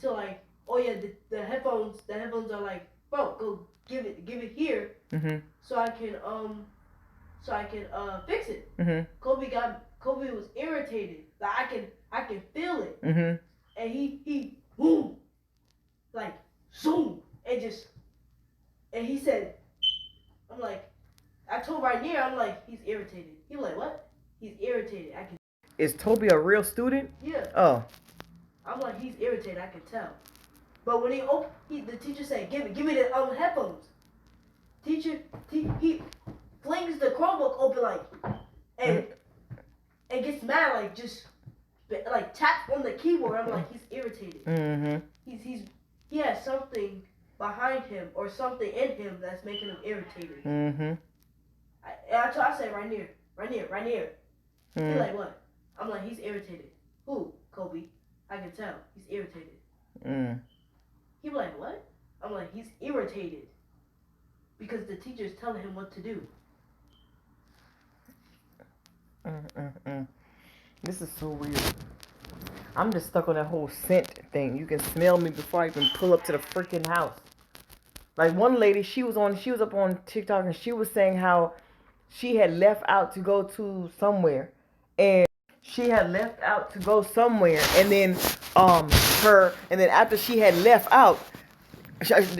to like, oh yeah, the headphones are like, bro, go give it here, Mm-hmm. so I can fix it. Mm-hmm. Kobe was irritated. Like I can feel it, Mm-hmm. and he boom, like zoom, and he said, I'm like, I told Rainier, I'm like, he's irritated. He was like, what? He's irritated. I can. Is Toby a real student? Yeah. Oh. I'm like, he's irritated. I can tell. But when the teacher said, give me the headphones. Teacher, he flings the Chromebook open like, and gets mad like just like taps on the keyboard. I'm like, he's irritated. Mm-hmm. He has something behind him or something in him that's making him irritated. Mm-hmm. I said, Rainier. Mm-hmm. He's like, what? I'm like, he's irritated. Who? Kobe. I can tell. He's irritated. Mm. He was like, what? I'm like, he's irritated. Because the teacher's telling him what to do. This is so weird. I'm just stuck on that whole scent thing. You can smell me before I even pull up to the freaking house. Like one lady, she was up on TikTok and she was saying how she had left out to go to somewhere. And she had left out to go somewhere and then after she had left out,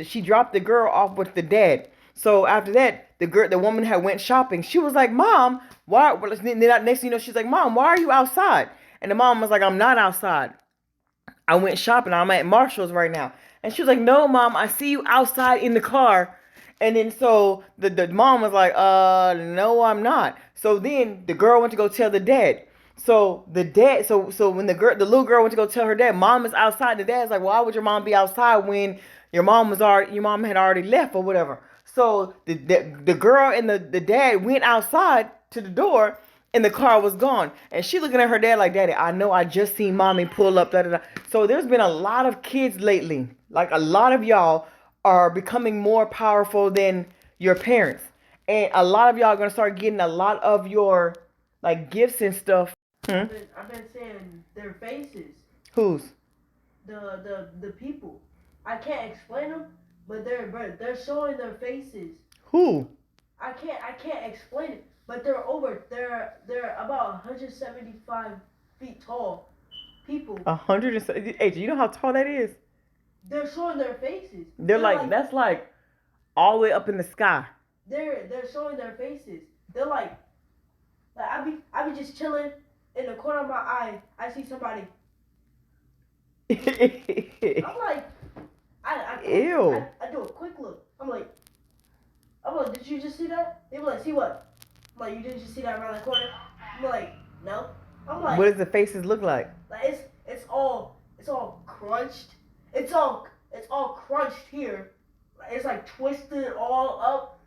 she dropped the girl off with the dad. So after that, the woman had went shopping. She was like, "Mom, why?" Next thing you know, she's like, "Mom, why are you outside?" And the mom was like, "I'm not outside. I went shopping. I'm at Marshall's right now." And she was like, "No, Mom, I see you outside in the car." And then so the mom was like, "No, I'm not." So then the girl went to go tell the dad. So the dad, so when the little girl went to go tell her dad, Mom is outside. The dad's like, "Why would your mom be outside when your mom had already left or whatever?" So the girl and the dad went outside to the door, and the car was gone. And she looking at her dad like, "Daddy, I know I just seen mommy pull up." Da, da, da. So there's been a lot of kids lately. Like a lot of y'all are becoming more powerful than your parents, and a lot of y'all are gonna start getting a lot of your like gifts and stuff. I've been saying their faces. Whose? The people. I can't explain them, but they're showing their faces. Who? I can't explain it, but they're about 175 feet tall people. 170. Hey, do you know how tall that is? They're showing their faces. They're like that's like all the way up in the sky. They're showing their faces. They're like I be just chilling in the corner of my eye. I see somebody. I'm like, Ew. I do a quick look. I'm like, did you just see that? They be like, see what? I'm like, you didn't just see that around the corner? I'm like, no. I'm like, What does the faces look like? like it's all crunched. It's all crunched here. Like, it's like twisted all up.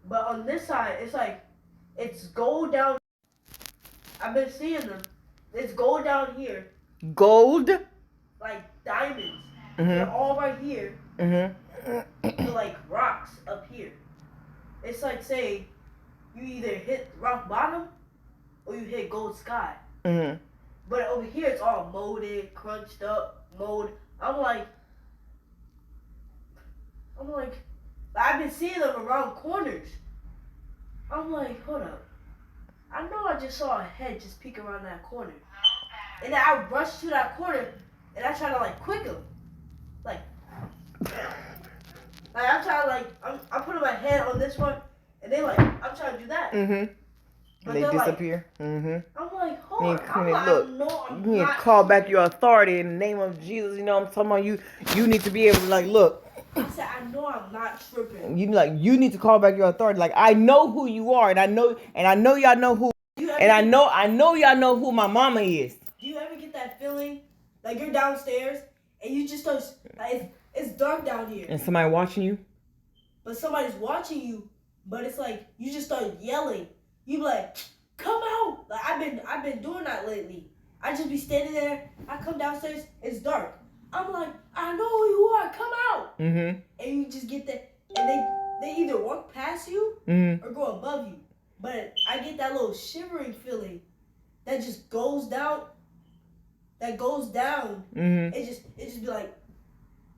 But on this side, it's like it's gold down. I've been seeing them. It's gold down here, Gold. like diamonds. Mhm. They're all right here. Mhm. They're like rocks up here. It's like say you either hit rock bottom or you hit gold sky. Mhm. But over here it's all molded, crunched up, I'm like, I've been seeing them around corners. I'm like, hold up. I know I just saw a head just peek around that corner. And then I rushed to that corner and I try to like quick them. Like I'm trying to like, I'm putting my head on this one and they like, I'm trying to do that. Mhm. But They they're like, disappear. Mhm. I'm like, hold You on. need I'm to like, look. I'm You need to not. call back your authority in the name of Jesus. You know what I'm talking about? You need to be able to like look. I said, I know I'm not tripping. You need to call back your authority. Like I know who you are, and I know y'all know who, and I know y'all know who my mama is. Do you ever get that feeling like you're downstairs and you just start like it's dark down here And somebody watching you. but somebody's watching you, but it's like you just start yelling. You be like, come out! Like I've been doing that lately. I just be standing there. I come downstairs. It's dark. I'm like, I know who you are. Come out! Mhm. And you just get that, and they either walk past you Mhm. or go above you. But I get that little shivering feeling that just goes down. That goes down. Mhm. It just be like,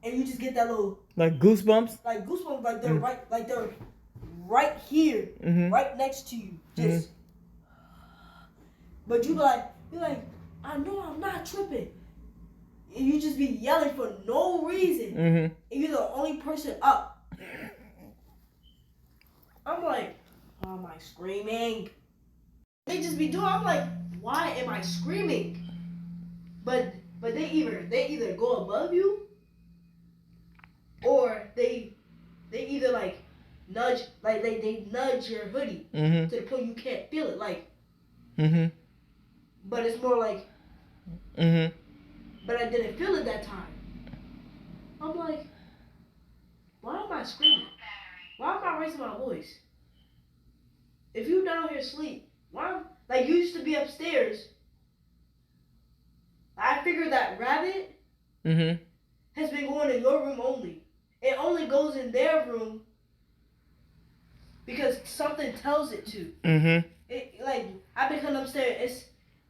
and you just get that little Like goosebumps. like goosebumps, like they're right here, Mhm. right next to you. Just, but you're like, I know I'm not tripping. And you just be yelling for no reason. Mhm. And you're the only person up. I'm like, why am I screaming? They just be doing. I'm like, why am I screaming? But they either go above you, or they either like nudge, like they nudge your hoodie Mhm. to the point you can't feel it. Like, Mhm. but it's more like, Mhm. but I didn't feel it that time. I'm like, why am I screaming? Why am I raising my voice? If you down here asleep, why? Like you used to be upstairs. I figured that rabbit Mhm. has been going in your room only. It only goes in their room because something tells it to. Mhm. It like I've been coming upstairs.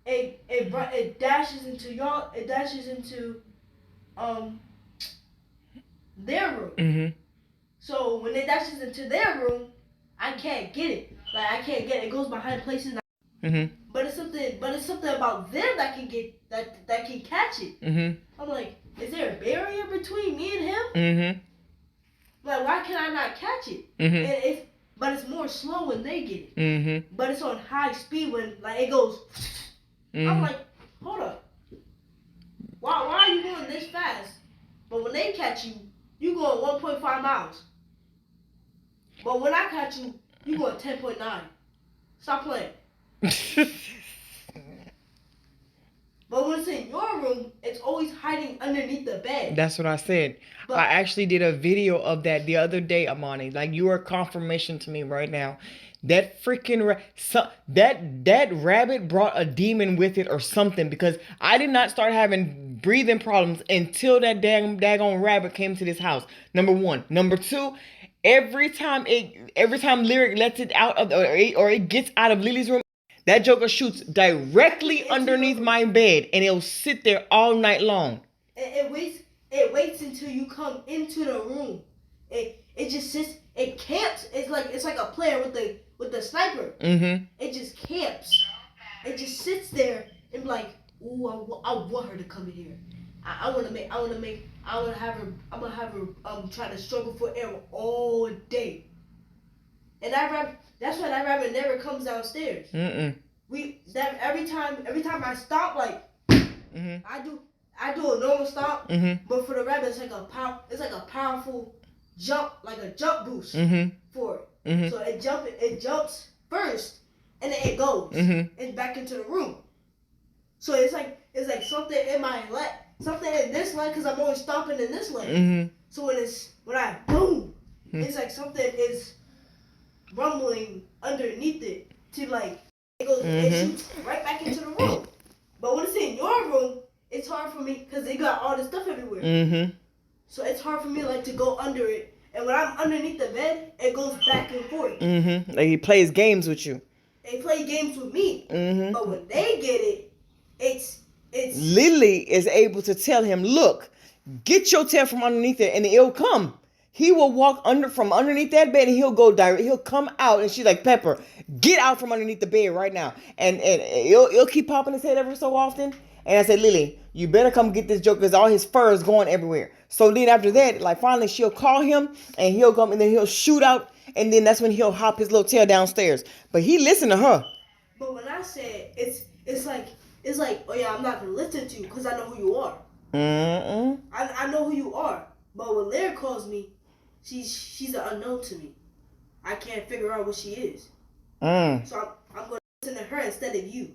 It dashes into y'all. It dashes into their room. Mhm. So when it dashes into their room, I can't get it. Like I can't get it. It goes behind places. Mhm. But it's something about them that can get that can catch it. Mhm. I'm like, is there a barrier between me and him? Mhm. Like why can I not catch it? Mhm. But it's more slow when they get it. Mhm. But it's on high speed when like it goes. I'm like, hold up. Why are you going this fast? But when they catch you, you going 1.5 miles. But when I catch you, you going 10.9. Stop playing. But when it's in your room, it's always hiding underneath the bed. That's what I said. But I actually did a video of that the other day, Amani. Like you are confirmation to me right now. That freaking that rabbit brought a demon with it or something, because I did not start having breathing problems until that daggone rabbit came to this house. Number one. Number two, every time Lyric lets it out of or it gets out of Lily's room, that joker shoots directly underneath my bed, and it'll sit there all night long. It waits until you come into the room. It just sits. It camps. It's like a player with the sniper. Mm-hmm. It just camps. It just sits there and be like, ooh, I want her to come in here. I want to have her try to struggle for air all day. And that's why that rabbit never comes downstairs. Mm-mm. Every time I stop, like, Mm-hmm. I do a normal stomp, Mm-hmm. but for the rabbit, it's like a powerful jump, like a jump boost Mm-hmm. for it. Mm-hmm. So it jumps first, and then it goes and back into the room. So it's like something in my leg, something in this leg, because I'm always stomping in this leg. Mm-hmm. So when I boom, it's like something is rumbling underneath it to like it goes it shoots right back into the room. But when it's in your room, it's hard for me because they got all this stuff everywhere. Mm-hmm. So it's hard for me like to go under it. And when I'm underneath the bed, it goes back and forth. Mm-hmm. Like he plays games with you. They play games with me. Mm-hmm. But when they get it, it's Lily is able to tell him, look, get your tail from underneath it, and it'll come. He will walk from underneath that bed, and he'll go direct. He'll come out, and she's like, Pepper, get out from underneath the bed right now. And he'll keep popping his head every so often. And I said, Lily, you better come get this joke because all his fur is going everywhere. So then after that, like finally she'll call him, and he'll come, and then he'll shoot out, and then that's when he'll hop his little tail downstairs. But he listened to her. But when I said it's like, oh yeah, I'm not gonna listen to you because I know who you are. Mm-mm. I know who you are. But when Lyra calls me, she's an unknown to me. I can't figure out what she is. So I'm gonna listen to her instead of you.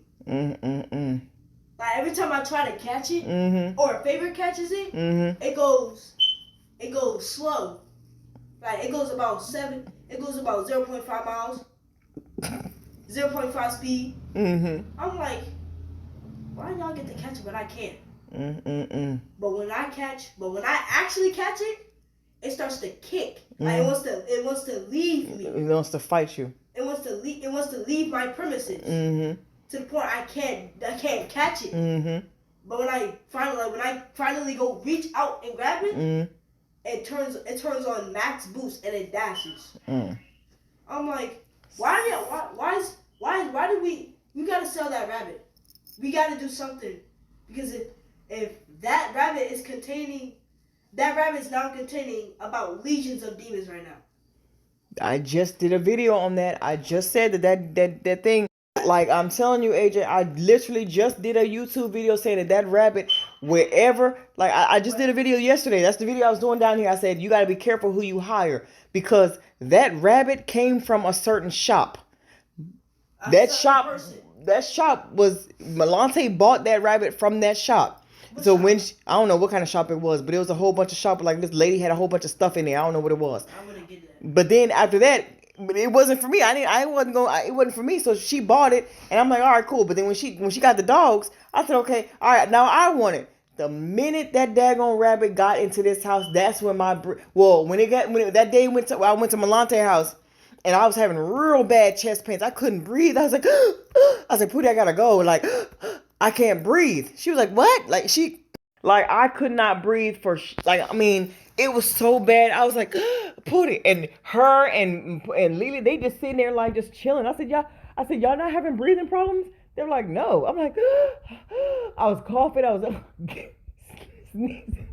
Like every time I try to catch it, or a favorite catches it, it goes slow. Like it goes about 0.5 miles, 0.5 speed. I'm like, why y'all get to catch it but I can't? But when I actually catch it, it starts to kick. Like it wants to leave me. It wants to fight you. It wants to leave my premises. To the point I can't catch it. But when I finally go reach out and grab it, it turns on max boost and it dashes. I'm like, why do we gotta sell that rabbit? We gotta do something, because if that rabbit is now containing about legions of demons right now. I just did a video on that. I just said that thing. Like I'm telling you, AJ, I literally just did a YouTube video saying that rabbit, wherever, like I just did a video yesterday. That's the video I was doing down here. I said, you got to be careful who you hire, because that rabbit came from a certain shop. That shop was, Malante bought that rabbit from that shop. So when I don't know what kind of shop it was, but it was a whole bunch of shop. Like this lady had a whole bunch of stuff in there. I don't know what it was. I'm gonna get that. But then after that, but it wasn't for me. It wasn't for me. So she bought it, and I'm like, all right, cool. But then when she got the dogs, I said, okay, all right, now I want it. The minute that daggone rabbit got into this house, that's when that day I went to Malante house, and I was having real bad chest pains. I couldn't breathe. I was like, Pootie, I gotta go. Like, I can't breathe. She was like, what? Like I could not breathe it was so bad. I was like, Pootie, and her and Lily, they just sitting there like just chilling. I said, y'all not having breathing problems? They're like, no. I'm like, I was coughing. I was sneezing.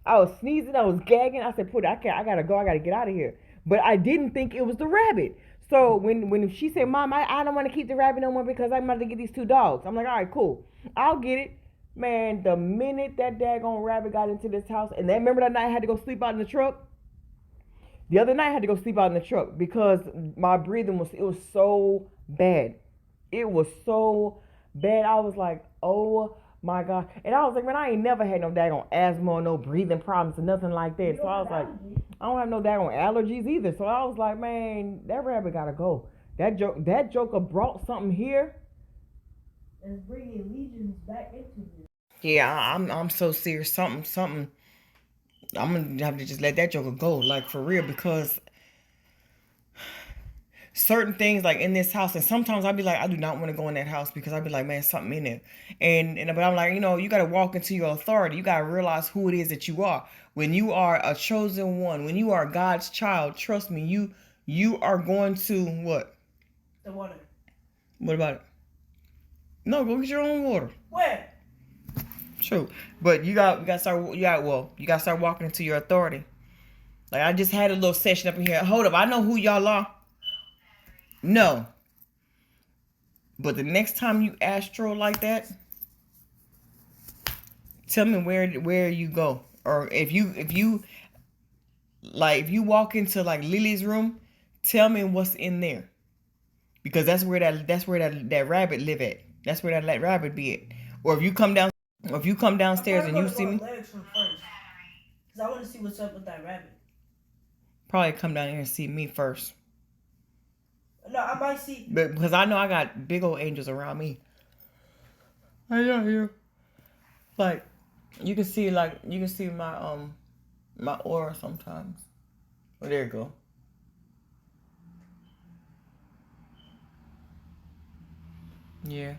I was sneezing. I was gagging. I said, Pootie, I gotta go. I gotta get out of here. But I didn't think it was the rabbit. So when she said, Mom, I don't want to keep the rabbit no more because I'm about to get these 2 dogs. I'm like, all right, cool. I'll get it. Man, the minute that daggone rabbit got into this house, and then remember that night I had to go sleep out in the truck? The other night I had to go sleep out in the truck because my breathing was so bad. It was so bad. I was like, oh my God. And I was like, man, I ain't never had no daggone asthma or no breathing problems or nothing like that. So I was like, I don't have no daggone allergies either. So I was like, man, that rabbit gotta go. That joker brought something here. And bringing legions back into this. Yeah, I'm so serious. Something. I'm gonna have to just let that joker go, like for real, because certain things like in this house, and sometimes I'll be like, I do not want to go in that house because I'll be like, man, something in there. But I'm like, you gotta walk into your authority. You gotta realize who it is that you are. When you are a chosen one, when you are God's child, trust me, you are going to what? The water. What about it? No, go get your own water. Where? Sure, but you gotta start walking into your authority. Like I just had a little session up in here. Hold up, I know who y'all are. No, but the next time you astro like that, Tell me where you go, or if you like if you walk into like Lily's room, tell me what's in there, because that's where that rabbit live at. That's where that rabbit be at. Or if you come downstairs and you see me, because I want to see what's up with that rabbit. probably come down here and see me first. No, I might see. But because I know I got big old angels around me. I know you. Like you can see my my aura sometimes. Oh, there you go. Yeah.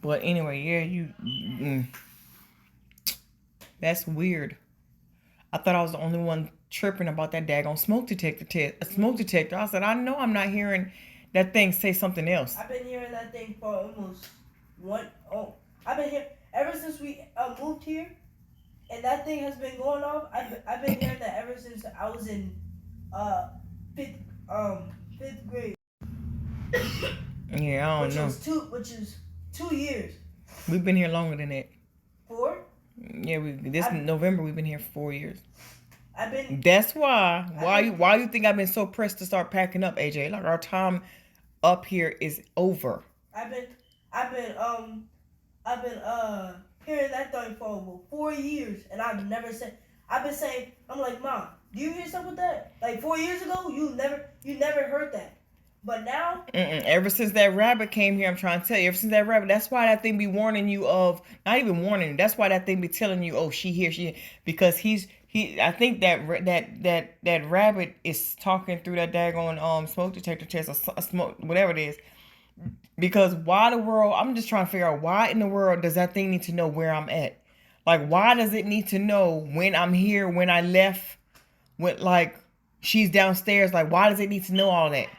But anyway, yeah, that's weird. I thought I was the only one tripping about that daggone smoke detector. I said, I know I'm not hearing that thing say something else. I've been hearing that thing for almost I've been here ever since we moved here, and that thing has been going off. I've been hearing that ever since I was in fifth grade. Yeah, I don't know. Which is 2 years. We've been here longer than that. 4? Yeah, November we've been here 4 years. I've That's why you think I've been so pressed to start packing up, AJ? Like our time up here is over. I've been hearing that thing for over 4 years, and I've been saying, I'm like, Mom, do you hear something with that? Like 4 years ago, you never heard that. But now, ever since that rabbit came here, I'm trying to tell you. Ever since that rabbit, that's why that thing be warning you of. Not even warning you. That's why that thing be telling you, oh, she here, because I think that rabbit is talking through that daggone smoke detector test or smoke, whatever it is. Because why the world? I'm just trying to figure out why in the world does that thing need to know where I'm at? Like, why does it need to know when I'm here, when I left, when like she's downstairs? Like, why does it need to know all that?